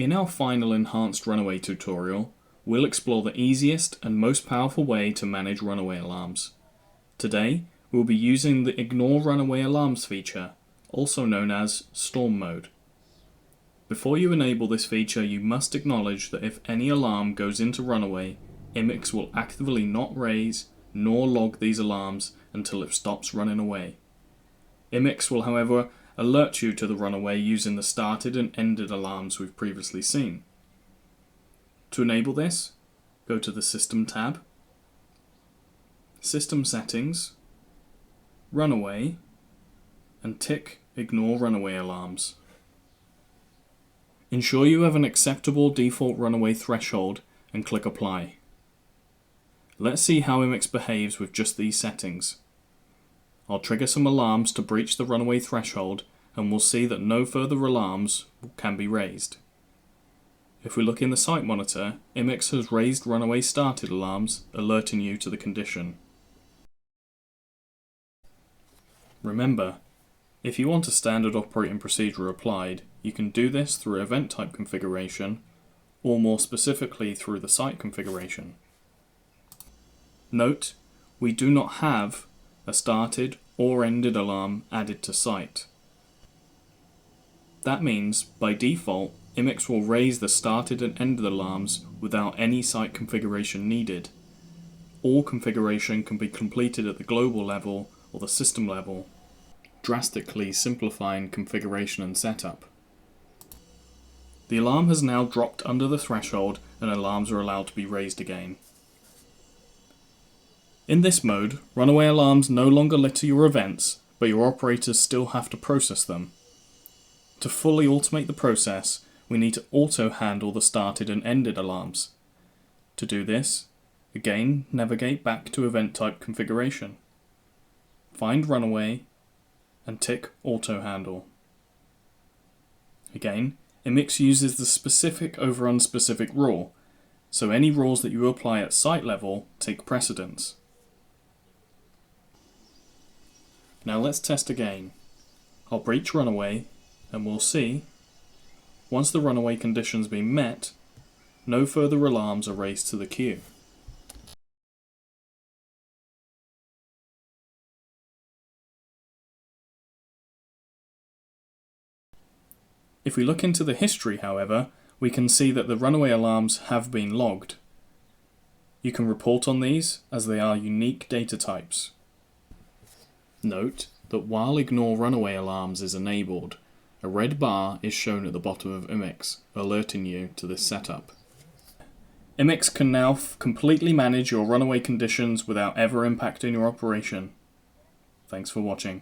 In our final enhanced runaway tutorial, we'll explore the easiest and most powerful way to manage runaway alarms. Today, we'll be using the Ignore Runaway Alarms feature, also known as Storm Mode. Before you enable this feature, you must acknowledge that if any alarm goes into Runaway, Immix will actively not raise nor log these alarms until it stops running away. Immix will, however, alert you to the runaway using the started and ended alarms we've previously seen. To enable this, go to the System tab, System Settings, Runaway, and tick Ignore Runaway Alarms. Ensure you have an acceptable default runaway threshold and click Apply. Let's see how Immix behaves with just these settings. I'll trigger some alarms to breach the runaway threshold, and we'll see that no further alarms can be raised. If we look in the site monitor, Immix has raised runaway started alarms, alerting you to the condition. Remember, if you want a standard operating procedure applied, you can do this through event type configuration, or more specifically through the site configuration. Note, we do not have a started or ended alarm added to site. That means, by default, Immix will raise the started and ended alarms without any site configuration needed. All configuration can be completed at the global level or the system level, drastically simplifying configuration and setup. The alarm has now dropped under the threshold and alarms are allowed to be raised again. In this mode, runaway alarms no longer litter your events, but your operators still have to process them. To fully automate the process, we need to auto-handle the started and ended alarms. To do this, again navigate back to event type configuration. Find runaway and tick auto-handle. Again, Immix uses the specific over unspecific rule, so any rules that you apply at site level take precedence. Now let's test again. I'll breach runaway and we'll see, once the runaway condition's been met, no further alarms are raised to the queue. If we look into the history, however, we can see that the runaway alarms have been logged. You can report on these as they are unique data types. Note that while Ignore Runaway Alarms is enabled, a red bar is shown at the bottom of Immix, alerting you to this setup. Immix can now completely manage your runaway conditions without ever impacting your operation. Thanks for watching.